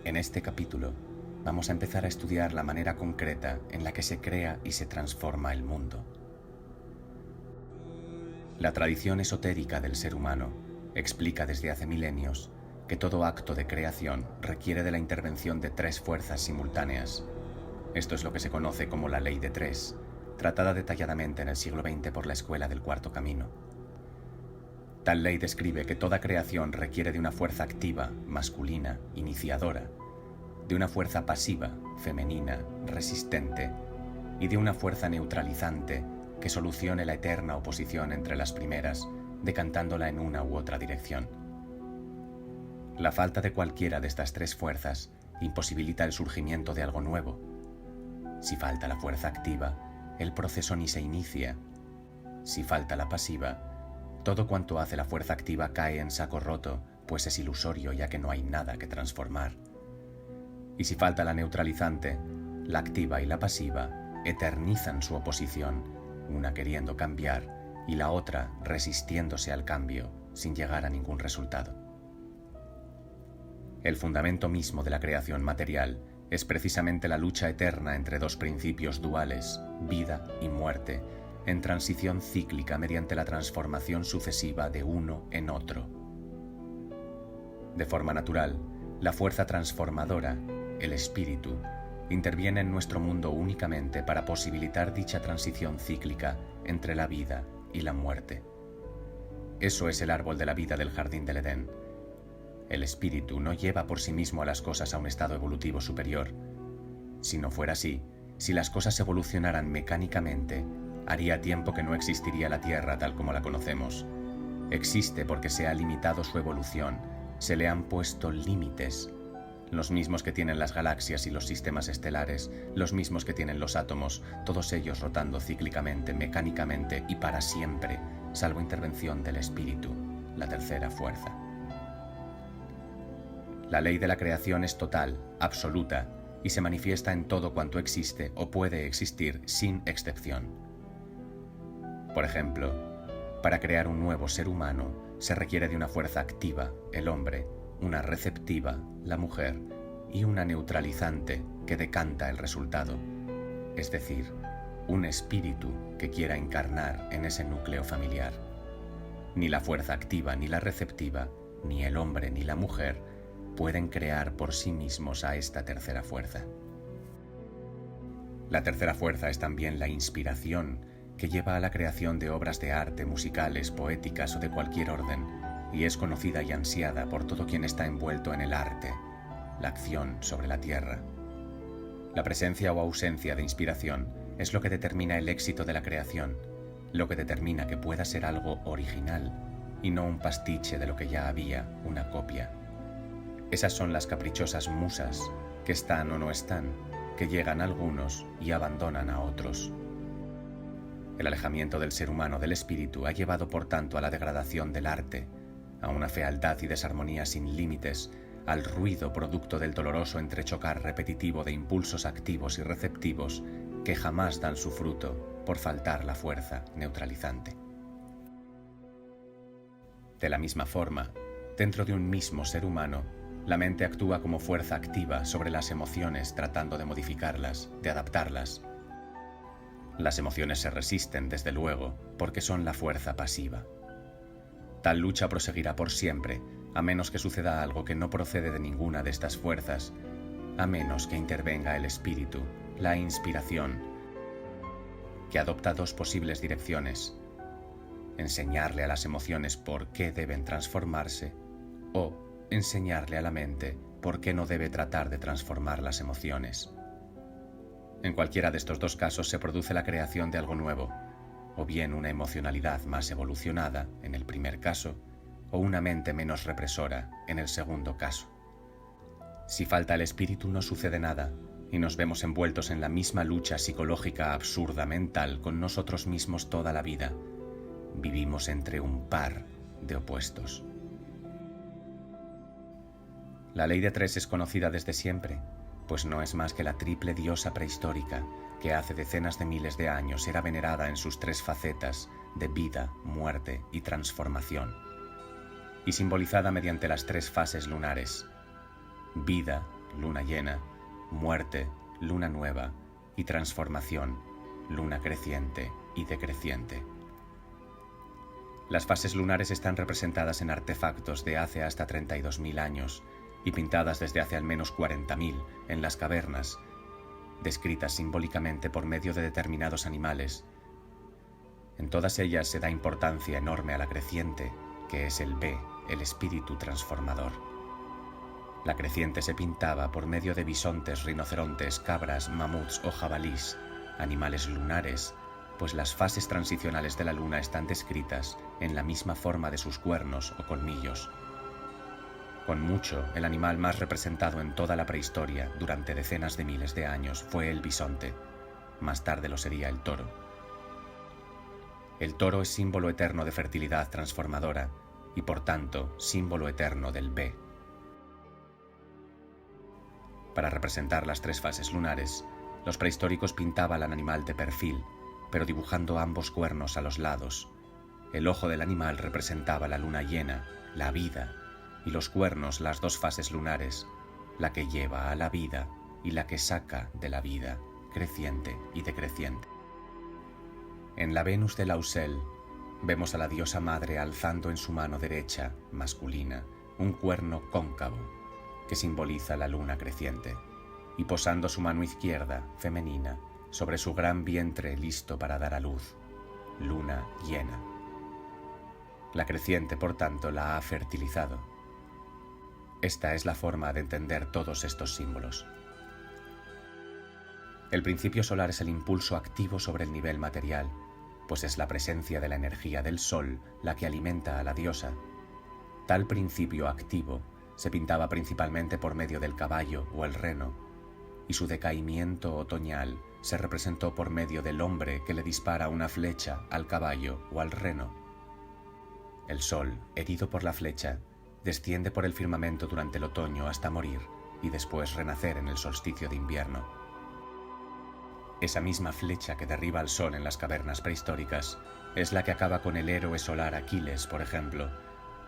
En este capítulo vamos a empezar a estudiar la manera concreta en la que se crea y se transforma el mundo. La tradición esotérica del ser humano explica desde hace milenios que todo acto de creación requiere de la intervención de tres fuerzas simultáneas. Esto es lo que se conoce como la Ley de Tres, tratada detalladamente en el siglo XX por la Escuela del Cuarto Camino. Tal ley describe que toda creación requiere de una fuerza activa, masculina, iniciadora, de una fuerza pasiva, femenina, resistente, y de una fuerza neutralizante que solucione la eterna oposición entre las primeras, decantándola en una u otra dirección. La falta de cualquiera de estas tres fuerzas imposibilita el surgimiento de algo nuevo. Si falta la fuerza activa, el proceso ni se inicia. Si falta la pasiva, todo cuanto hace la fuerza activa cae en saco roto, pues es ilusorio ya que no hay nada que transformar. Y si falta la neutralizante, la activa y la pasiva eternizan su oposición, una queriendo cambiar y la otra resistiéndose al cambio sin llegar a ningún resultado. El fundamento mismo de la creación material es precisamente la lucha eterna entre dos principios duales, vida y muerte, en transición cíclica mediante la transformación sucesiva de uno en otro. De forma natural, la fuerza transformadora, el espíritu, interviene en nuestro mundo únicamente para posibilitar dicha transición cíclica entre la vida y la muerte. Eso es el árbol de la vida del jardín del Edén. El espíritu no lleva por sí mismo a las cosas a un estado evolutivo superior. Si no fuera así, si las cosas evolucionaran mecánicamente, haría tiempo que no existiría la Tierra tal como la conocemos. Existe porque se ha limitado su evolución, se le han puesto límites, los mismos que tienen las galaxias y los sistemas estelares, los mismos que tienen los átomos, todos ellos rotando cíclicamente, mecánicamente y para siempre, salvo intervención del espíritu, la tercera fuerza. La ley de la creación es total, absoluta, y se manifiesta en todo cuanto existe o puede existir sin excepción. Por ejemplo, para crear un nuevo ser humano se requiere de una fuerza activa, el hombre, una receptiva, la mujer, y una neutralizante que decanta el resultado, es decir, un espíritu que quiera encarnar en ese núcleo familiar. Ni la fuerza activa ni la receptiva, ni el hombre ni la mujer, pueden crear por sí mismos a esta tercera fuerza. La tercera fuerza es también la inspiración, que lleva a la creación de obras de arte, musicales, poéticas o de cualquier orden, y es conocida y ansiada por todo quien está envuelto en el arte, la acción sobre la tierra. La presencia o ausencia de inspiración es lo que determina el éxito de la creación, lo que determina que pueda ser algo original y no un pastiche de lo que ya había, una copia. Esas son las caprichosas musas, que están o no están, que llegan a algunos y abandonan a otros. El alejamiento del ser humano del espíritu ha llevado por tanto a la degradación del arte, a una fealdad y desarmonía sin límites, al ruido producto del doloroso entrechocar repetitivo de impulsos activos y receptivos que jamás dan su fruto por faltar la fuerza neutralizante. De la misma forma, dentro de un mismo ser humano, la mente actúa como fuerza activa sobre las emociones tratando de modificarlas, de adaptarlas. Las emociones se resisten, desde luego, porque son la fuerza pasiva. Tal lucha proseguirá por siempre, a menos que suceda algo que no procede de ninguna de estas fuerzas, a menos que intervenga el espíritu, la inspiración, que adopta dos posibles direcciones: enseñarle a las emociones por qué deben transformarse o enseñarle a la mente por qué no debe tratar de transformar las emociones. En cualquiera de estos dos casos se produce la creación de algo nuevo, o bien una emocionalidad más evolucionada, en el primer caso, o una mente menos represora, en el segundo caso. Si falta el espíritu no sucede nada, y nos vemos envueltos en la misma lucha psicológica absurda mental con nosotros mismos toda la vida. Vivimos entre un par de opuestos. La ley de tres es conocida desde siempre, pues no es más que la triple diosa prehistórica que hace decenas de miles de años era venerada en sus tres facetas de vida, muerte y transformación, y simbolizada mediante las tres fases lunares: vida, luna llena, muerte, luna nueva, y transformación, luna creciente y decreciente. Las fases lunares están representadas en artefactos de hace hasta 32.000 años y pintadas desde hace al menos 40.000 en las cavernas, descritas simbólicamente por medio de determinados animales. En todas ellas se da importancia enorme a la creciente, que es el Be, el espíritu transformador. La creciente se pintaba por medio de bisontes, rinocerontes, cabras, mamuts o jabalís, animales lunares, pues las fases transicionales de la luna están descritas en la misma forma de sus cuernos o colmillos. Con mucho, el animal más representado en toda la prehistoria durante decenas de miles de años fue el bisonte. Más tarde lo sería el toro. El toro es símbolo eterno de fertilidad transformadora y, por tanto, símbolo eterno del Be. Para representar las tres fases lunares, los prehistóricos pintaban al animal de perfil, pero dibujando ambos cuernos a los lados. El ojo del animal representaba la luna llena, la vida, y los cuernos las dos fases lunares, la que lleva a la vida y la que saca de la vida, creciente y decreciente. En la Venus de Lausel vemos a la diosa madre alzando en su mano derecha, masculina, un cuerno cóncavo, que simboliza la luna creciente, y posando su mano izquierda, femenina, sobre su gran vientre listo para dar a luz, luna llena. La creciente, por tanto, la ha fertilizado. Esta es la forma de entender todos estos símbolos. El principio solar es el impulso activo sobre el nivel material, pues es la presencia de la energía del sol la que alimenta a la diosa. Tal principio activo se pintaba principalmente por medio del caballo o el reno, y su decaimiento otoñal se representó por medio del hombre que le dispara una flecha al caballo o al reno. El sol, herido por la flecha, desciende por el firmamento durante el otoño hasta morir y después renacer en el solsticio de invierno. Esa misma flecha que derriba al sol en las cavernas prehistóricas es la que acaba con el héroe solar Aquiles, por ejemplo,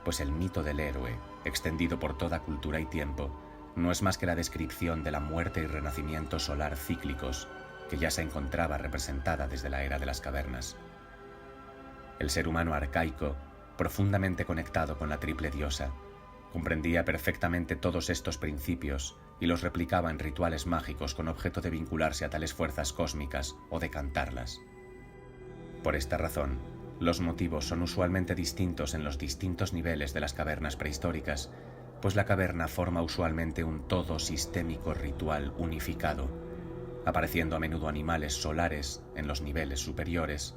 pues el mito del héroe, extendido por toda cultura y tiempo, no es más que la descripción de la muerte y renacimiento solar cíclicos que ya se encontraba representada desde la era de las cavernas. El ser humano arcaico, profundamente conectado con la triple diosa, comprendía perfectamente todos estos principios y los replicaba en rituales mágicos con objeto de vincularse a tales fuerzas cósmicas o de cantarlas. Por esta razón, los motivos son usualmente distintos en los distintos niveles de las cavernas prehistóricas, pues la caverna forma usualmente un todo sistémico ritual unificado, apareciendo a menudo animales solares en los niveles superiores,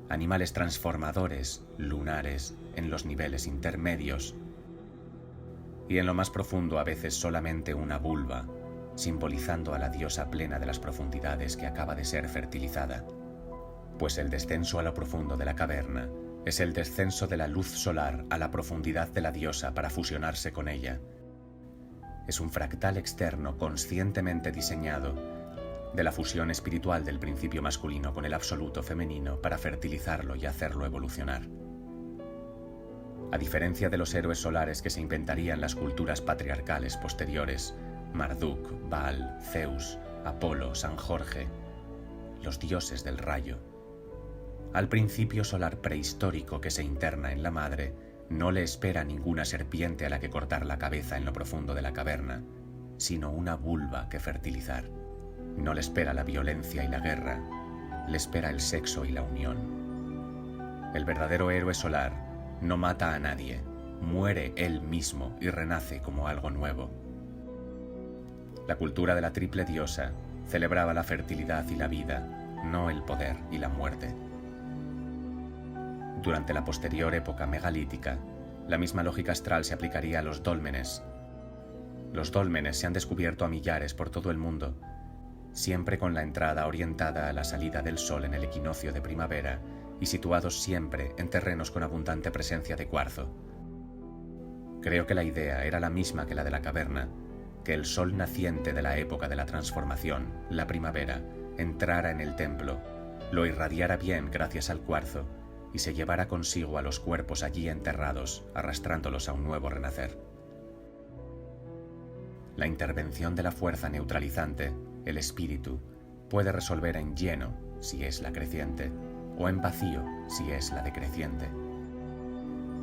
animales transformadores, lunares, en los niveles intermedios, y en lo más profundo a veces solamente una vulva, simbolizando a la diosa plena de las profundidades que acaba de ser fertilizada. Pues el descenso a lo profundo de la caverna es el descenso de la luz solar a la profundidad de la diosa para fusionarse con ella. Es un fractal externo conscientemente diseñado de la fusión espiritual del principio masculino con el absoluto femenino para fertilizarlo y hacerlo evolucionar. A diferencia de los héroes solares que se inventarían las culturas patriarcales posteriores, Marduk, Baal, Zeus, Apolo, San Jorge, los dioses del rayo, al principio solar prehistórico que se interna en la madre, no le espera ninguna serpiente a la que cortar la cabeza en lo profundo de la caverna, sino una vulva que fertilizar. No le espera la violencia y la guerra, le espera el sexo y la unión. El verdadero héroe solar no mata a nadie, muere él mismo y renace como algo nuevo. La cultura de la triple diosa celebraba la fertilidad y la vida, no el poder y la muerte. Durante la posterior época megalítica, la misma lógica astral se aplicaría a los dólmenes. Los dólmenes se han descubierto a millares por todo el mundo, siempre con la entrada orientada a la salida del sol en el equinoccio de primavera y situados siempre en terrenos con abundante presencia de cuarzo. Creo que la idea era la misma que la de la caverna, que el sol naciente de la época de la transformación, la primavera, entrara en el templo, lo irradiara bien gracias al cuarzo y se llevara consigo a los cuerpos allí enterrados, arrastrándolos a un nuevo renacer. La intervención de la fuerza neutralizante, el espíritu, puede resolver en lleno, si es la creciente, o en vacío, si es la decreciente,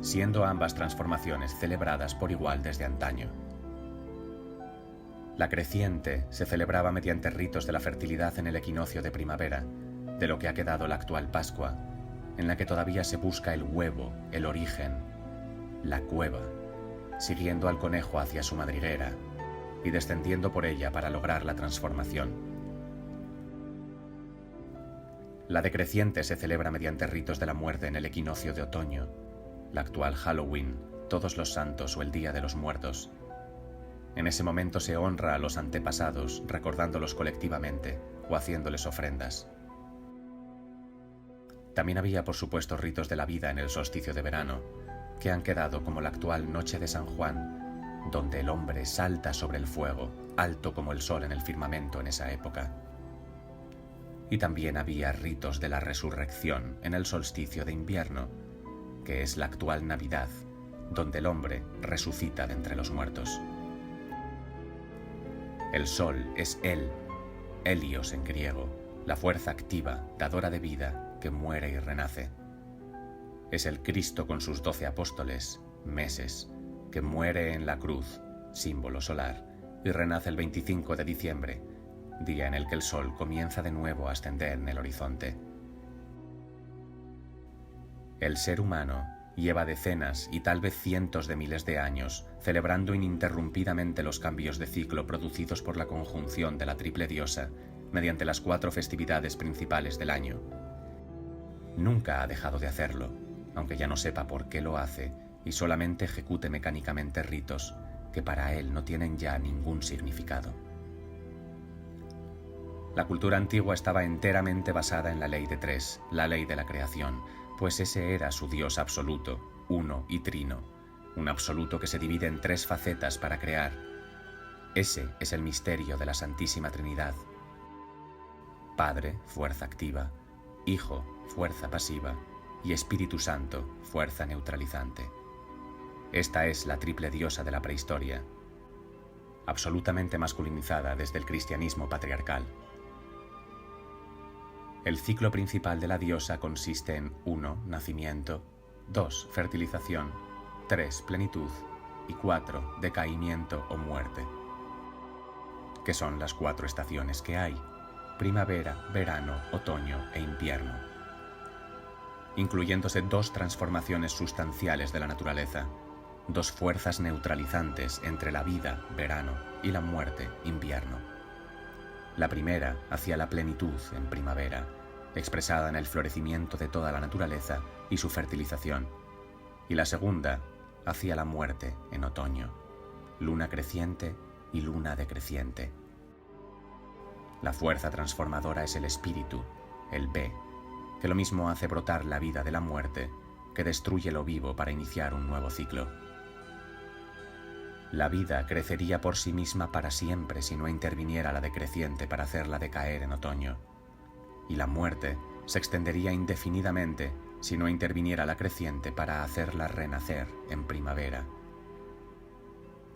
siendo ambas transformaciones celebradas por igual desde antaño. La creciente se celebraba mediante ritos de la fertilidad en el equinoccio de primavera, de lo que ha quedado la actual Pascua, en la que todavía se busca el huevo, el origen, la cueva, siguiendo al conejo hacia su madriguera y descendiendo por ella para lograr la transformación. La decreciente se celebra mediante ritos de la muerte en el equinoccio de otoño, la actual Halloween, Todos los Santos o el Día de los Muertos. En ese momento se honra a los antepasados, recordándolos colectivamente o haciéndoles ofrendas. También había, por supuesto, ritos de la vida en el solsticio de verano, que han quedado como la actual Noche de San Juan, donde el hombre salta sobre el fuego, alto como el sol en el firmamento en esa época. Y también había ritos de la resurrección en el solsticio de invierno, que es la actual Navidad, donde el hombre resucita de entre los muertos. El sol es él, Helios en griego, la fuerza activa, dadora de vida, que muere y renace. Es el Cristo con sus 12 apóstoles, meses, que muere en la cruz, símbolo solar, y renace el 25 de diciembre, día en el que el sol comienza de nuevo a ascender en el horizonte. El ser humano lleva decenas y tal vez cientos de miles de años celebrando ininterrumpidamente los cambios de ciclo producidos por la conjunción de la triple diosa mediante las 4 festividades principales del año. Nunca ha dejado de hacerlo, aunque ya no sepa por qué lo hace y solamente ejecute mecánicamente ritos que para él no tienen ya ningún significado. La cultura antigua estaba enteramente basada en la ley de 3, la ley de la creación, pues ese era su Dios absoluto, uno y trino, un absoluto que se divide en 3 facetas para crear. Ese es el misterio de la Santísima Trinidad. Padre, fuerza activa, Hijo, fuerza pasiva, y Espíritu Santo, fuerza neutralizante. Esta es la triple diosa de la prehistoria, absolutamente masculinizada desde el cristianismo patriarcal. El ciclo principal de la diosa consiste en 1. Nacimiento, 2. Fertilización, 3. Plenitud y 4. Decaimiento o muerte, que son las 4 estaciones que hay: primavera, verano, otoño e invierno, incluyéndose 2 transformaciones sustanciales de la naturaleza, 2 fuerzas neutralizantes entre la vida, verano, y la muerte, invierno. La primera hacia la plenitud en primavera, expresada en el florecimiento de toda la naturaleza y su fertilización, y la segunda hacia la muerte en otoño, luna creciente y luna decreciente. La fuerza transformadora es el espíritu, el B, que lo mismo hace brotar la vida de la muerte, que destruye lo vivo para iniciar un nuevo ciclo. La vida crecería por sí misma para siempre si no interviniera la decreciente para hacerla decaer en otoño, y la muerte se extendería indefinidamente si no interviniera la creciente para hacerla renacer en primavera.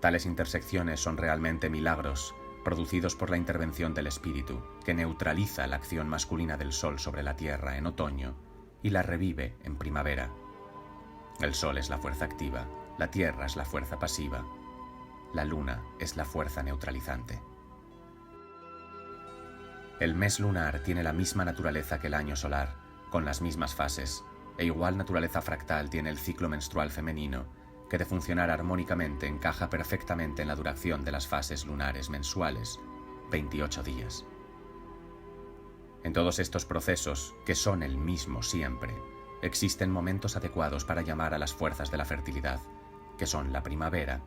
Tales intersecciones son realmente milagros, producidos por la intervención del espíritu, que neutraliza la acción masculina del sol sobre la tierra en otoño y la revive en primavera. El sol es la fuerza activa, la tierra es la fuerza pasiva, la luna es la fuerza neutralizante. El mes lunar tiene la misma naturaleza que el año solar, con las mismas fases, e igual naturaleza fractal tiene el ciclo menstrual femenino, que de funcionar armónicamente encaja perfectamente en la duración de las fases lunares mensuales, 28 días. En todos estos procesos, que son el mismo siempre, existen momentos adecuados para llamar a las fuerzas de la fertilidad, que son la primavera,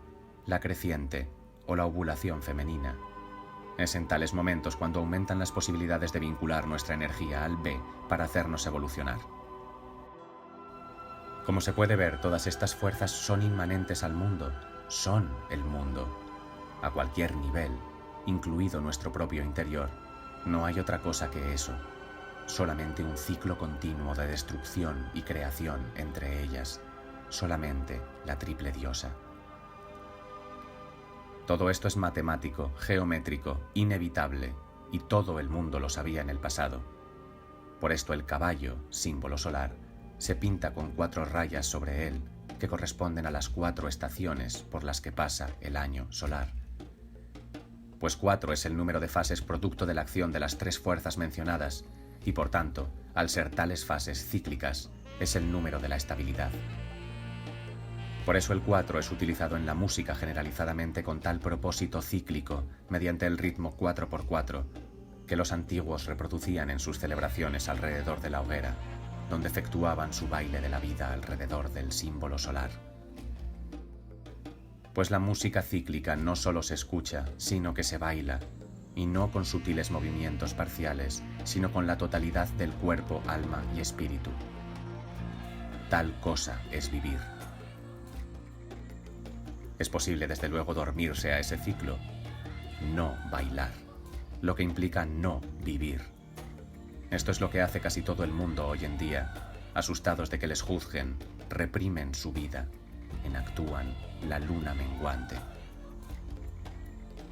la creciente o la ovulación femenina. Es en tales momentos cuando aumentan las posibilidades de vincular nuestra energía al B para hacernos evolucionar. Como se puede ver, todas estas fuerzas son inmanentes al mundo, son el mundo, a cualquier nivel, incluido nuestro propio interior. No hay otra cosa que eso, solamente un ciclo continuo de destrucción y creación entre ellas, solamente la triple diosa. Todo esto es matemático, geométrico, inevitable, y todo el mundo lo sabía en el pasado. Por esto el caballo, símbolo solar, se pinta con 4 rayas sobre él, que corresponden a las 4 estaciones por las que pasa el año solar. Pues 4 es el número de fases producto de la acción de las 3 fuerzas mencionadas, y por tanto, al ser tales fases cíclicas, es el número de la estabilidad. Por eso el 4 es utilizado en la música generalizadamente con tal propósito cíclico, mediante el ritmo 4x4, que los antiguos reproducían en sus celebraciones alrededor de la hoguera, donde efectuaban su baile de la vida alrededor del símbolo solar. Pues la música cíclica no solo se escucha, sino que se baila, y no con sutiles movimientos parciales, sino con la totalidad del cuerpo, alma y espíritu. Tal cosa es vivir. Es posible, desde luego, dormirse a ese ciclo, no bailar, lo que implica no vivir. Esto es lo que hace casi todo el mundo hoy en día, asustados de que les juzguen, reprimen su vida, enactúan la luna menguante.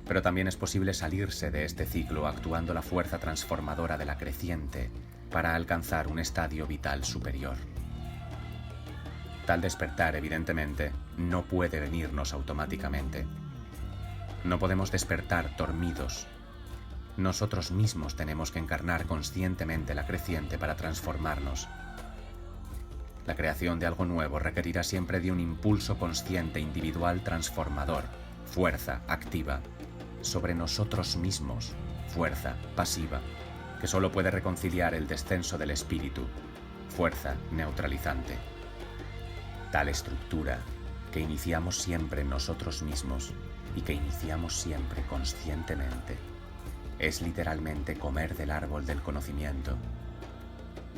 Pero también es posible salirse de este ciclo actuando la fuerza transformadora de la creciente para alcanzar un estadio vital superior. Tal despertar, evidentemente, no puede venirnos automáticamente. No podemos despertar dormidos. Nosotros mismos tenemos que encarnar conscientemente la creciente para transformarnos. La creación de algo nuevo requerirá siempre de un impulso consciente individual transformador, fuerza activa, sobre nosotros mismos, fuerza pasiva, que solo puede reconciliar el descenso del espíritu, fuerza neutralizante. Tal estructura, que iniciamos siempre nosotros mismos y que iniciamos siempre conscientemente, es literalmente comer del árbol del conocimiento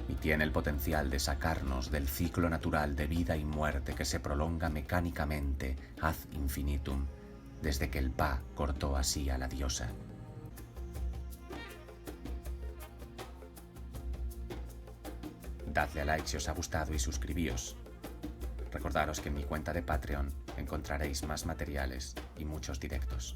y tiene el potencial de sacarnos del ciclo natural de vida y muerte que se prolonga mecánicamente ad infinitum, desde que el Pa cortó así a la diosa. Dadle a like si os ha gustado y suscribíos. Recordaros que en mi cuenta de Patreon encontraréis más materiales y muchos directos.